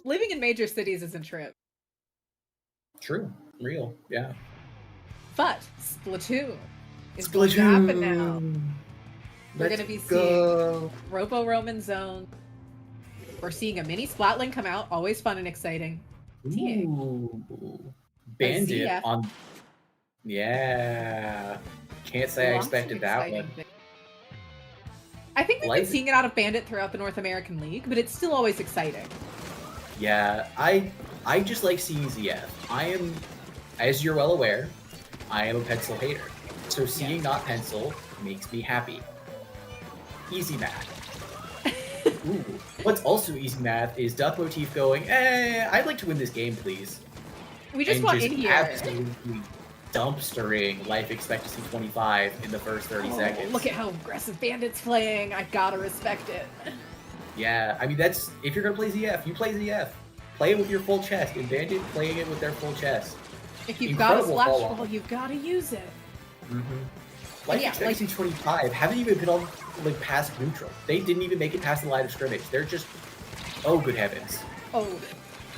living in major cities is a trip. True. Real. Yeah. But Splatoon is going to happen now. Splatoon. We're Let's going to be go. seeing Robo-Roman Zone. We're seeing a mini Splatling come out. Always fun and exciting. Ooh. Bandit ZF. on... Yeah. Can't say I Lots of expected that one. exciting things. I think we've been seeing it out of Bandit throughout the North American League, but it's still always exciting. Yeah, I just like seeing ZF. I am, as you're well aware, I am a pencil hater. So seeing not pencil makes me happy. Easy math. Ooh. What's also easy math is Duck Motif going, I'd like to win this game, please. We just want in here. Absolutely dumpstering Life Expectancy 25 in the first 30 seconds. Look at how aggressive Bandit's playing. I gotta respect it. Yeah, I mean, that's... If you're gonna play ZF, you play ZF. Play it with your full chest, and Bandit playing it with their full chest. If you've got a splash ball, you've gotta use it. Life Expectancy 25 haven't even been on, like, past neutral. They didn't even make it past the line of scrimmage. They're just... Oh, good heavens. Oh,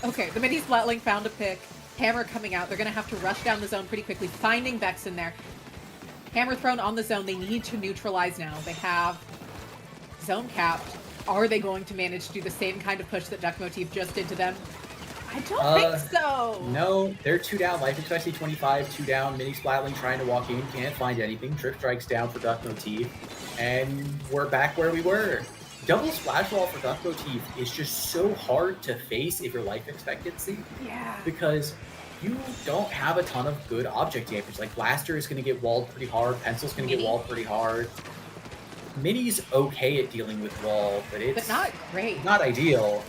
okay. The mini Splatling found a pick. Hammer coming out. They're going to have to rush down the zone pretty quickly, finding Vex in there. Hammer thrown on the zone. They need to neutralize now. They have zone capped. Are they going to manage to do the same kind of push that Duck Motif just did to them? I don't think so. No, they're 2 down. Life Expectancy 25, 2 down. Mini Splatling trying to walk in. Can't find anything. Trip strikes down for Duck Motif. And we're back where we were. Double splash wall for Duck Motif is just so hard to face if you're Life Expectancy. Yeah. Because you don't have a ton of good object dampers. Like, Blaster is going to get walled pretty hard. Pencil's going to get walled pretty hard. Mini's okay at dealing with wall, but it's... But not great. Not ideal.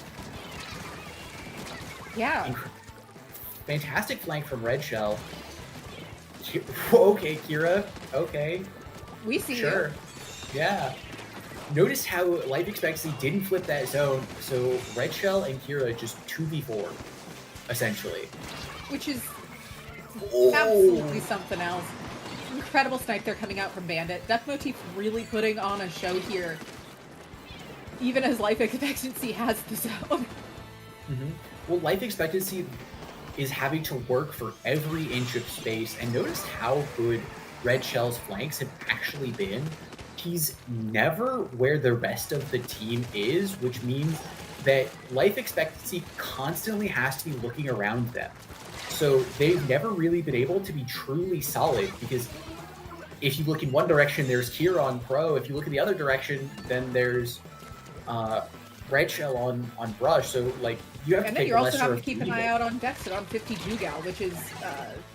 Yeah. Fantastic flank from Red Shell. Okay, Kira. Okay. We see Sure. you. Yeah. Notice how Life Expectancy didn't flip that zone, so Red Shell and Kira just 2v4, essentially. Which is absolutely something else. Incredible snipe there coming out from Bandit. Duck Motif really putting on a show here. Even as Life Expectancy has the zone. Well, Life Expectancy is having to work for every inch of space, and notice how good Red Shell's flanks have actually been. He's never where the rest of the team is, which means that Life Expectancy constantly has to be looking around them. So they've never really been able to be truly solid, because if you look in one direction, there's Kira on Pro. If you look in the other direction, then there's Red Shell on Brush. So, like, you have to take the lesser of evil. And then you also have to keep an eye out on Dexter on 50 Jugal, which is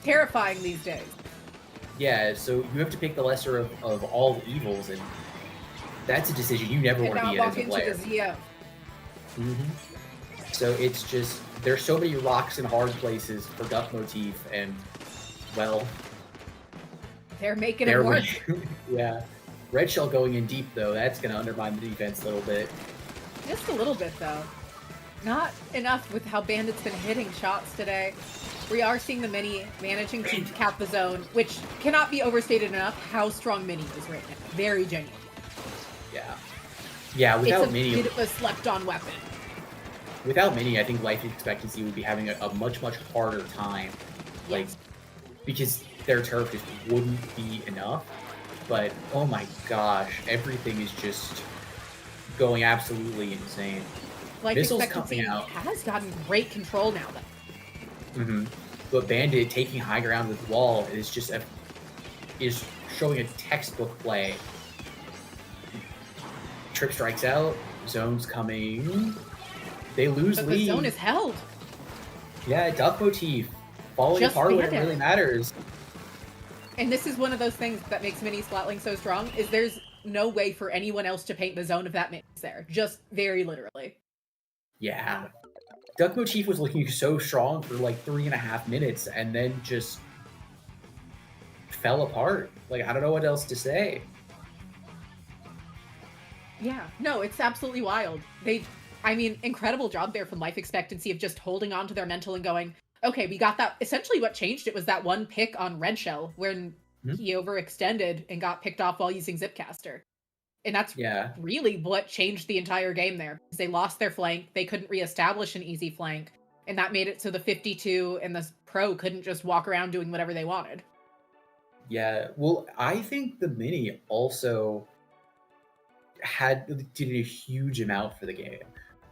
terrifying these days. Yeah, so you have to pick the lesser of all the evils, and that's a decision you never want to be in as a player. So it's just, there's so many rocks and hard places for Duck Motif, and, well... They're making it work. Yeah. Red Shell going in deep, though, that's going to undermine the defense a little bit. Just a little bit, though. Not enough with how Bandit's been hitting shots today. We are seeing the Mini managing to cap the zone, which cannot be overstated enough how strong Mini is right now. Very genuine. Yeah. Yeah, without Mini... It's a bit of a slept-on weapon. Without Mini, I think Life Expectancy would be having a much, much harder time. Like, because their turf just wouldn't be enough. But, oh my gosh, everything is just going absolutely insane. Life Expectancy has gotten great control now, though. But Bandit taking high ground with wall is just is showing a textbook play. Trip strikes out, zone's coming. They lose lead. The zone is held. Yeah, Duck Motif falling apart when it really matters. And this is one of those things that makes Mini Splatling so strong, is there's no way for anyone else to paint the zone if that Mini's there. Just very literally. Yeah. Duck Motif was looking so strong for like 3.5 minutes and then just fell apart. Like, I don't know what else to say. Yeah, no, it's absolutely wild. I mean, incredible job there from Life Expectancy of just holding on to their mental and going, okay, we got that. Essentially what changed it was that one pick on Red Shell when he overextended and got picked off while using Zipcaster. And that's Yeah. really what changed the entire game there. Because they lost their flank, they couldn't reestablish an easy flank, and that made it so the 52 and the pro couldn't just walk around doing whatever they wanted. Yeah. Well, I think the Mini also did a huge amount for the game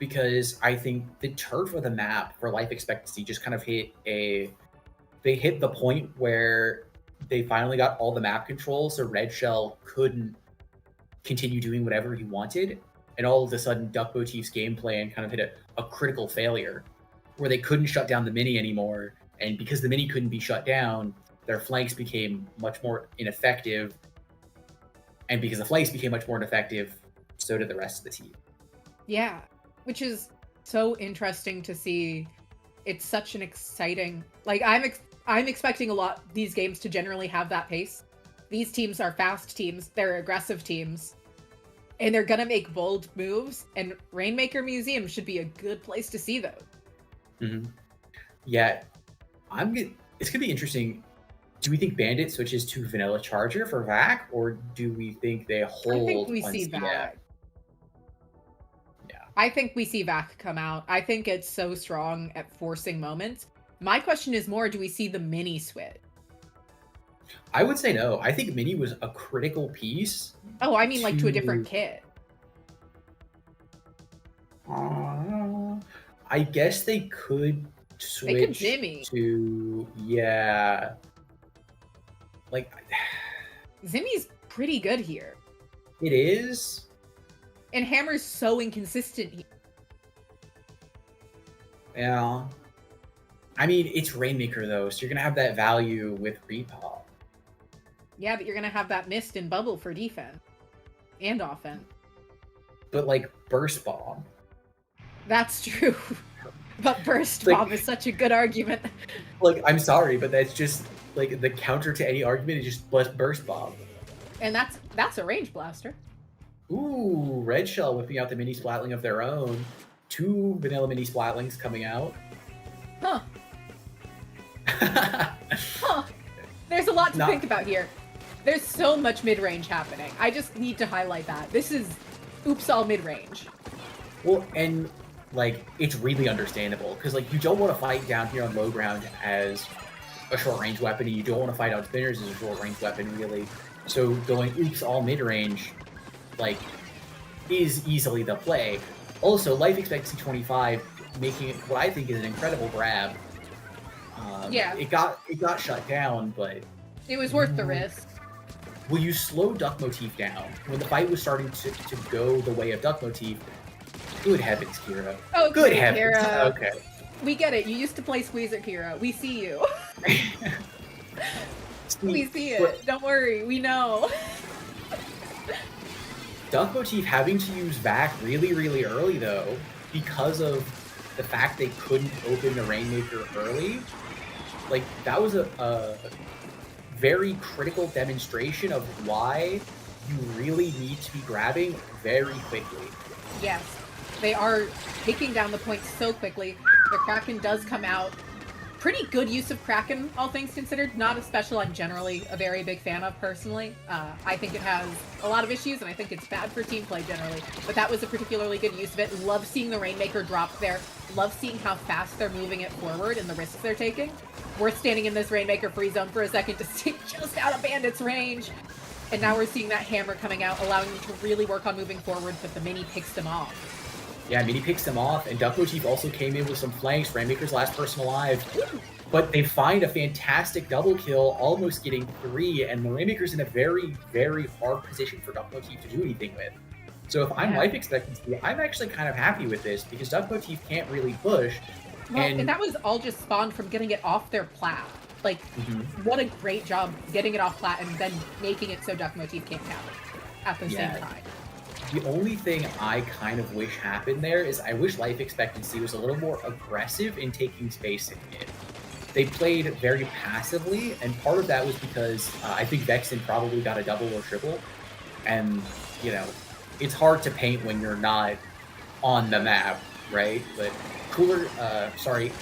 because I think the turf of the map for life expectancy just kind of they hit the point where they finally got all the map control, so Red Shell couldn't continue doing whatever he wanted, and all of a sudden Duck Motif's game plan kind of hit a critical failure where they couldn't shut down the Mini anymore, and because the Mini couldn't be shut down, their flanks became much more ineffective, and because the flanks became much more ineffective, so did the rest of the team. Yeah, which is so interesting to see. It's such an exciting, like, I'm expecting a lot these games to generally have that pace. These teams are fast teams, they're aggressive teams, and they're gonna make bold moves, and Rainmaker Museum should be a good place to see those. Mm-hmm. Yeah, it's gonna be interesting. Do we think Bandit switches to Vanilla Charger for VAC, or do we think they hold I think we on see CF? VAC. Yeah. I think we see VAC come out. I think it's so strong at forcing moments. My question is more, do we see the Mini switch? I would say no. I think Mini was a critical piece. Oh, I mean like to a different kit. I guess they could switch They could Zimmy. to, yeah. Like, Zimmy's pretty good here. it is. And Hammer's so inconsistent here. Yeah. I mean, it's Rainmaker though, so you're gonna have that value with Repop. Yeah, but you're gonna have that mist and bubble for defense and offense. But like Burst Bomb. That's true. But Burst Like- Bomb is such a good argument. Like, I'm sorry, but that's just like the counter to any argument is just Burst Bomb. And that's a range blaster. Ooh, Red Shell whipping out the mini splatling of their own. 2 vanilla mini splatlings coming out. Huh. Huh. There's a lot to think about here. There's so much mid-range happening. I just need to highlight that. This is oops all mid-range. Well, and like it's really understandable because like you don't want to fight down here on low ground as a short range weapon, and you don't want to fight out spinners as a short range weapon, really. So going oops all mid range, like, is easily the play. Also, life expectancy 25, making it what I think is an incredible grab. Yeah. It got shut down, but It was worth the risk. will you slow Duck Motif down when the fight was starting to go the way of Duck Motif? Good heavens, Kira. Oh, Good heavens. Kira. Okay. We get it. You used to play Squeezer, Kira. We see you. We see it. But Don't worry. We know. Duck Motif having to use VAC really, really early, though, because of the fact they couldn't open the Rainmaker early, like, that was a very critical demonstration of why you really need to be grabbing very quickly. Yes. They are taking down the points so quickly. The Kraken does come out. Pretty good use of Kraken, all things considered. Not a special I'm generally a very big fan of, personally. I think it has a lot of issues, and I think it's bad for team play generally. But that was a particularly good use of it. Love seeing the Rainmaker drop there. Love seeing how fast they're moving it forward and the risks they're taking. Worth standing in this Rainmaker free zone for a second to see just out of Bandit's range. And now we're seeing that hammer coming out, allowing them to really work on moving forward, but the Mini picks them off. Yeah, Mini picks them off, and Duck Motif also came in with some flanks. Rainmaker's last person alive. But they find a fantastic double kill, almost getting 3, and the Rainmaker's in a very, very hard position for Duck Motif to do anything with. So if I'm life expectancy, I'm actually kind of happy with this, because Duck Motif can't really push. Well, and that was all just spawned from getting it off their plat. Like, what a great job getting it off plat and then making it so Duck Motif can't cap it at the same time. The only thing I kind of wish happened there is I wish life expectancy was a little more aggressive in taking space in mid. They played very passively, and part of that was because I think Vexen probably got a double or triple, and, you know, it's hard to paint when you're not on the map, right? But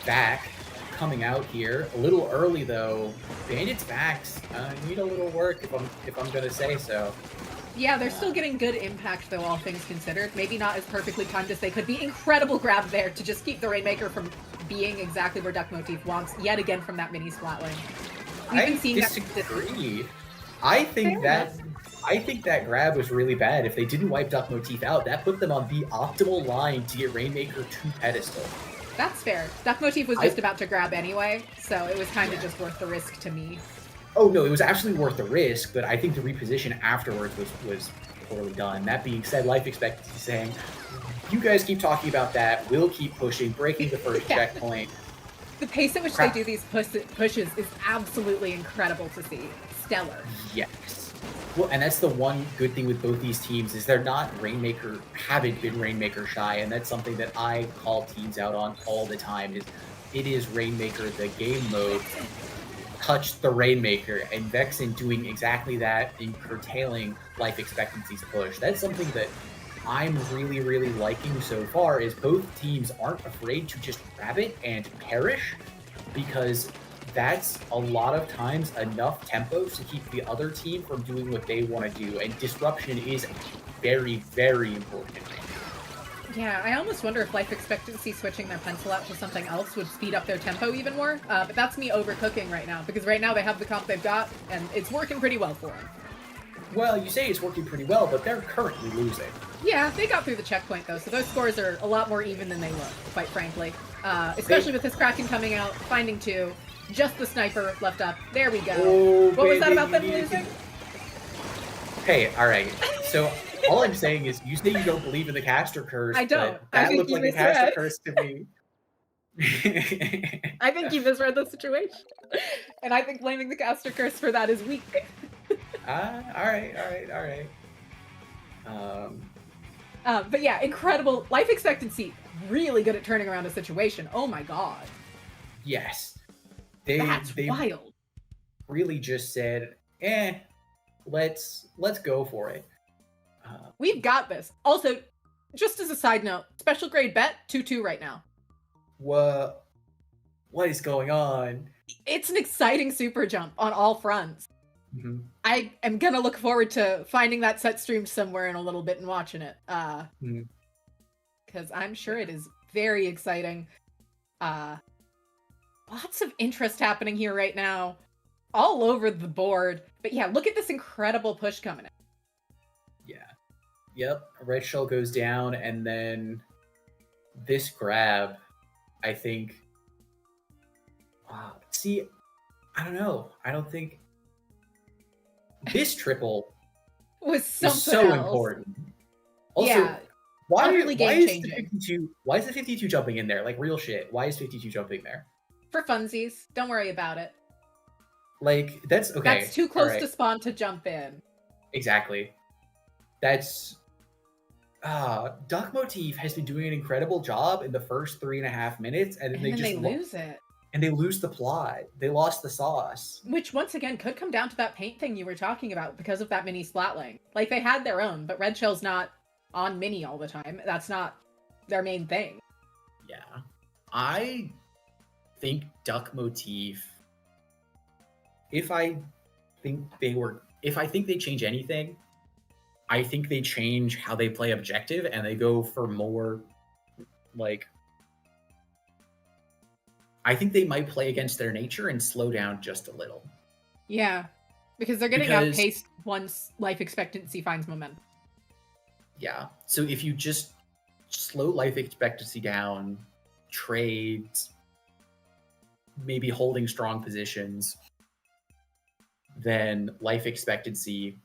back coming out here a little early though. Bandit's backs need a little work if I'm gonna say so. Yeah, they're still getting good impact, though, all things considered. Maybe not as perfectly timed as they could be. Incredible grab there to just keep the Rainmaker from being exactly where Duck Motif wants, yet again from that mini Splatling. We've been seeing disagree. I think that grab was really bad. If they didn't wipe Duck Motif out, that put them on the optimal line to get Rainmaker to pedestal. That's fair. Duck Motif was just about to grab anyway, so it was kind of just worth the risk to me. Oh no, it was absolutely worth the risk, but I think the reposition afterwards was poorly done. That being said, life expectancy saying, you guys keep talking about that, we'll keep pushing, breaking the first checkpoint. The pace at which they do these pushes is absolutely incredible to see. Stellar. Yes. Well, and that's the one good thing with both these teams is they're not haven't been Rainmaker shy, and that's something that I call teams out on all the time. It is Rainmaker the game mode. Touch the Rainmaker, and Vexen doing exactly that in curtailing life expectancy's push. That's something that I'm really, really liking so far is both teams aren't afraid to just grab it and perish, because that's a lot of times enough tempo to keep the other team from doing what they want to do, and disruption is very, very important. Yeah, I almost wonder if life expectancy switching their pencil out to something else would speed up their tempo even more, but that's me overcooking right now, because right now they have the comp they've got, and it's working pretty well for them. Well, you say it's working pretty well, but they're currently losing. Yeah, they got through the checkpoint, though, so those scores are a lot more even than they look, quite frankly. Especially with this Kraken coming out, finding 2, just the sniper left up. There we go. Oh, what was that about them losing? Hey, alright, so all I'm saying is, you say you don't believe in the caster curse. I don't. But that looked like a caster curse to me. I think you misread the situation. And I think blaming the caster curse for that is weak. Alright. But yeah, incredible. Life expectancy, really good at turning around a situation. Oh my god. Yes. That's wild. Really just said, let's go for it. We've got this. Also, just as a side note, special grade bet 2-2 right now. What is going on? It's an exciting SuperJump on all fronts. Mm-hmm. I am gonna look forward to finding that set streamed somewhere in a little bit and watching it. Because I'm sure it is very exciting. Lots of interest happening here right now. All over the board. But yeah, look at this incredible push coming in. Yeah. Yep. Red shell goes down, and then this grab, I think. See, I don't know. I don't think this triple was so important. Also, yeah, why is the 52 jumping in there? Like, real shit. Why is 52 jumping there? For funsies. Don't worry about it. Like, that's okay. That's too close to spawn to jump in. Exactly. That's Duck Motif has been doing an incredible job in the first 3.5 minutes, and then they lose it. And they lose the plot. They lost the sauce. Which, once again, could come down to that paint thing you were talking about because of that mini Splatling. Like, they had their own, but Red Shell's not on mini all the time. That's not their main thing. Yeah. I think Duck Motif, if I think they change anything, I think they change how they play objective, and they go for more, like, I think they might play against their nature and slow down just a little. Yeah, because they're getting outpaced once life expectancy finds momentum. Yeah, so if you just slow life expectancy down, trades, maybe holding strong positions, then life expectancy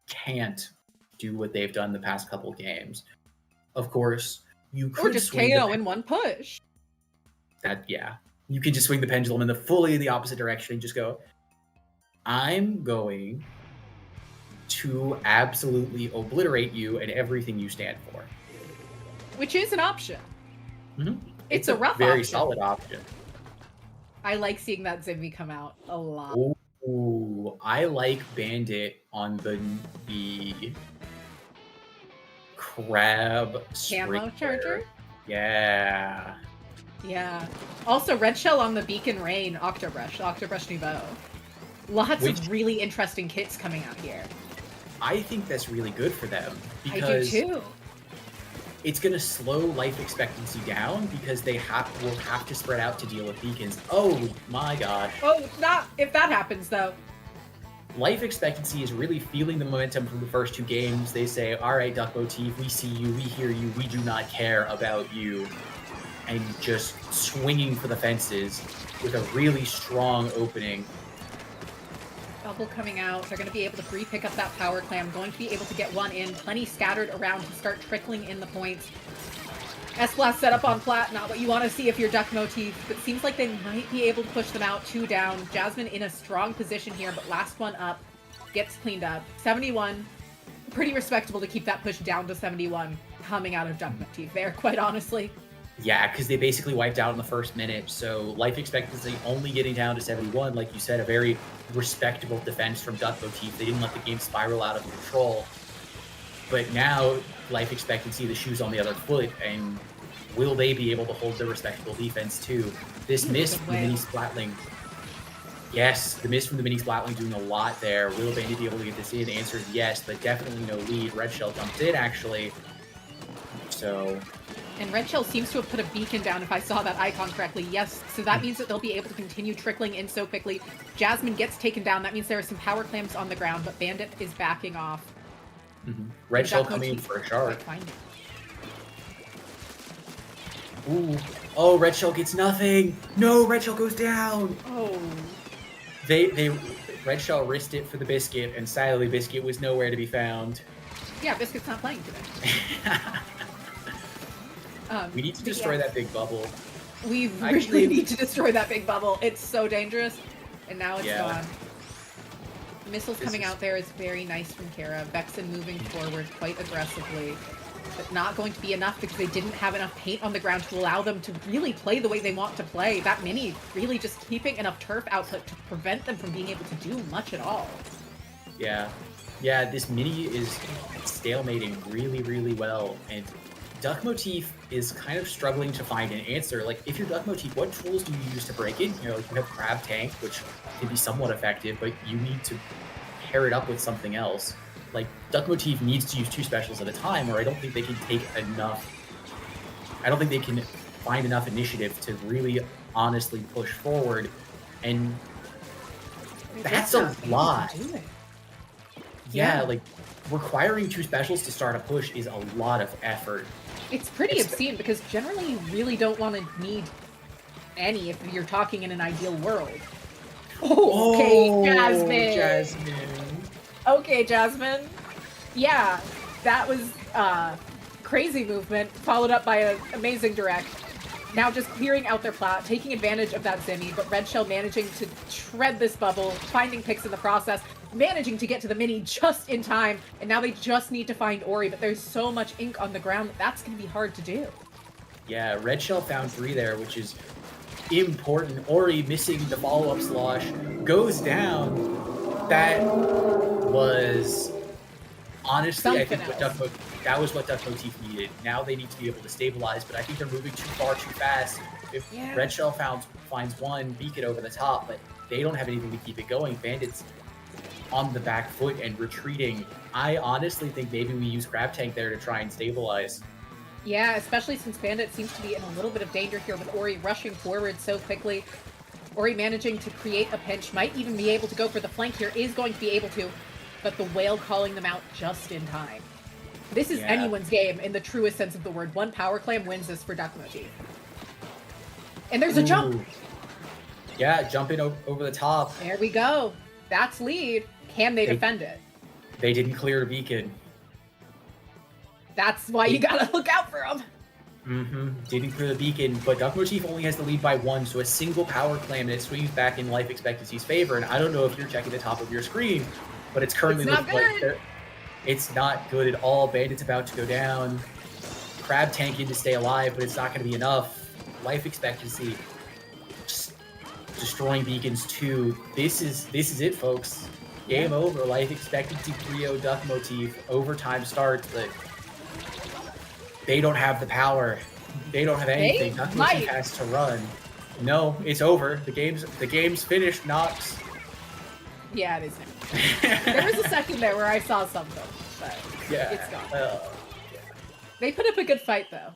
can't do what they've done the past couple games. Of course, you could just KO in one push. You can just swing the pendulum in the opposite direction and just go, I'm going to absolutely obliterate you and everything you stand for. Which is an option. Mm-hmm. It's a rough very option. solid option. I like seeing that Zimmy come out a lot. Ooh, I like Bandit on the crab camo charger. Yeah. Yeah. Also, Red Shell on the Beacon Rain Octobrush Nouveau. Lots of really interesting kits coming out here. I think that's really good for them I do because too. it's going to slow life expectancy down because they will have to spread out to deal with beacons. Oh my gosh. Oh, not if that happens though. Life expectancy is really feeling the momentum from the first 2 games. They say, all right, Duck Motif, we see you, we hear you, we do not care about you. And just swinging for the fences with a really strong opening. Bubble coming out. They're going to be able to pick up that power clam. Going to be able to get one in. Plenty scattered around to start trickling in the points. S-Blast set up on flat. Not what you want to see if you're Duck Motif. But seems like they might be able to push them out. 2 down. Jasmine in a strong position here. But last one up. Gets cleaned up. 71. Pretty respectable to keep that push down to 71. Coming out of Duck Motif there, quite honestly. Yeah, because they basically wiped out in the first minute. So life expectancy only getting down to 71. Like you said, a very respectable defense from Duck Motif. They didn't let the game spiral out of control. But now life expectancy, the shoe's on the other foot. And will they be able to hold their respectable defense too? This miss from the mini Splatling. Yes, the miss from the mini Splatling doing a lot there. Will Bandit be able to get this in? Answer is yes, but definitely no lead. Red Shell jumped in actually. So... And Red Shell seems to have put a beacon down, if I saw that icon correctly. Yes, so that means that they'll be able to continue trickling in so quickly. Jasmine gets taken down. That means there are some power clams on the ground, but Bandit is backing off. Red Shell coming in for a shark. Ooh. Oh, Red Shell gets nothing. No, Red Shell goes down. Oh. Red Shell risked it for the Biscuit, and sadly, Biscuit was nowhere to be found. Yeah, Biscuit's not playing today. We need to destroy that big bubble. We really need to destroy that big bubble. It's so dangerous. And now it's gone. Missiles coming out there is very nice from Kara. Vexen moving forward quite aggressively. But not going to be enough because they didn't have enough paint on the ground to allow them to really play the way they want to play. That mini really just keeping enough turf output to prevent them from being able to do much at all. Yeah. Yeah, this mini is stalemating really, really well. And Duck Motif is kind of struggling to find an answer. Like, if you're Duck Motif, what tools do you use to break in? You know, like you have Crab Tank, which can be somewhat effective, but you need to pair it up with something else. Like, Duck Motif needs to use 2 specials at a time, or I don't think they can take enough... I don't think they can find enough initiative to really honestly push forward, and that's a lot. Yeah, like, requiring 2 specials to start a push is a lot of effort. It's pretty obscene because generally you really don't want to need any if you're talking in an ideal world. Oh, okay, Jasmine. Okay, Jasmine. Yeah, that was crazy movement, followed up by an amazing direct. Now just clearing out their plat, taking advantage of that Zimmy, but Red Shell managing to shred this bubble, finding picks in the process, managing to get to the mini just in time, and now they just need to find Ori, but there's so much ink on the ground that that's going to be hard to do. Yeah, Red Shell found 3 there, which is important. Ori missing the follow-up slosh, goes down. That was... Honestly, I think that was what Duck Motif needed. Now they need to be able to stabilize, but I think they're moving too far too fast. If Red Shell finds one beacon over the top, but they don't have anything to keep it going. Bandit's on the back foot and retreating. I honestly think maybe we use Crab Tank there to try and stabilize. Yeah, especially since Bandit seems to be in a little bit of danger here with Ori rushing forward so quickly. Ori managing to create a pinch, might even be able to go for the flank here, is going to be able to. But the whale calling them out just in time. This is anyone's game in the truest sense of the word. One power clam wins this for Duck Motif. And there's a jump! Yeah, jumping over the top. There we go. That's lead. Can they defend it? They didn't clear a beacon. That's why you gotta look out for them. Didn't clear the beacon, but Duck Motif only has the lead by 1, so a single power clam and it swings back in life expectancy's favor. And I don't know if you're checking the top of your screen, but it's currently looking like it's not good at all. Bandit's about to go down. Crab tanking to stay alive, but it's not going to be enough. Life expectancy just destroying beacons too. This is it, folks. Game over. Life expectancy 3-0 Duck Motif. Overtime starts, but they don't have the power. They don't have anything. Duck Motif has to run. No, it's over. The game's finished, Nox. Yeah, it is now. There was a second there where I saw something, but Yeah. it's gone. Yeah. They put up a good fight, though.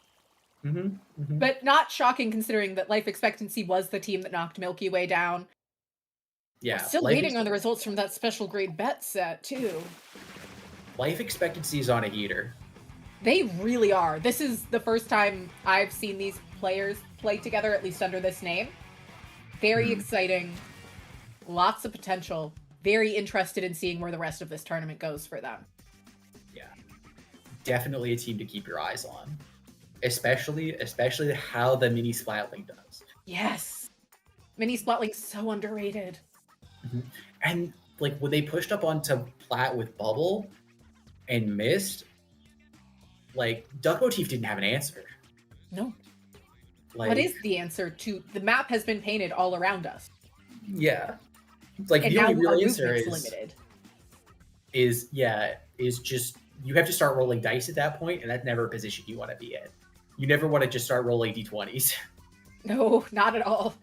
Mm-hmm. But not shocking considering that Life Expectancy was the team that knocked Milky Way down. Yeah. We're still waiting on the results from that special grade bet set, too. Life expectancy is on a heater. They really are. This is the first time I've seen these players play together, at least under this name. Very exciting. Lots of potential. Very interested in seeing where the rest of this tournament goes for them. Yeah. Definitely a team to keep your eyes on. Especially how the mini Splatling does. Yes. Mini Splatling's so underrated. And like when they pushed up onto Plat with Bubble and missed, like Duck Motif didn't have an answer. No. Like, what is the answer to the map has been painted all around us? Yeah. Like And the now only our real answer movement's limited. is just you have to start rolling dice at that point, and that's never a position you want to be in. You never want to just start rolling d20s. No, not at all.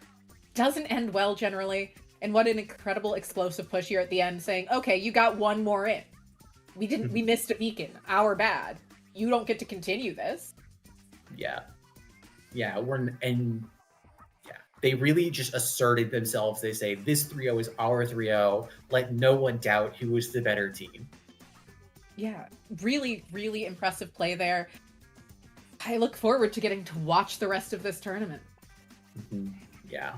Doesn't end well generally. And what an incredible explosive push here at the end, saying, "Okay, you got one more in. We missed a beacon. Our bad. You don't get to continue this." Yeah. They really just asserted themselves. They say this 3-0 is our 3-0. Let no one doubt who was the better team. Yeah, really, really impressive play there. I look forward to getting to watch the rest of this tournament. Yeah.